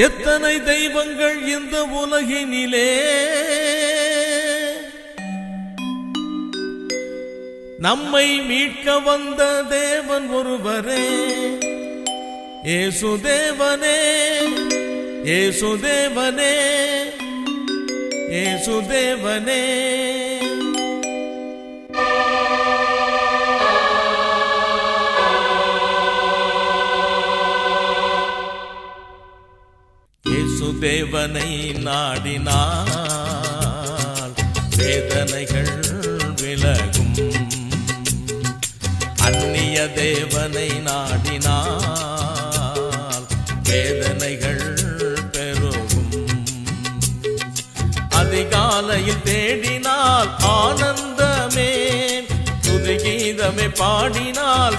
எத்தனை தெய்வங்கள் இந்த உலகினிலே, நம்மை மீட்க வந்த தேவன் ஒருவரே, இயேசுதேவனே, இயேசுதேவனே, இயேசுதேவனே. இயேசுதேவனை நாடினால் வேதனைகள் விலகும், அந்நிய தேவனை நாடினால் வேதனைகள் பெருகும். அதிகாலையில் தேடினால் ஆனந்தமே, துதி கீதமே பாடினால்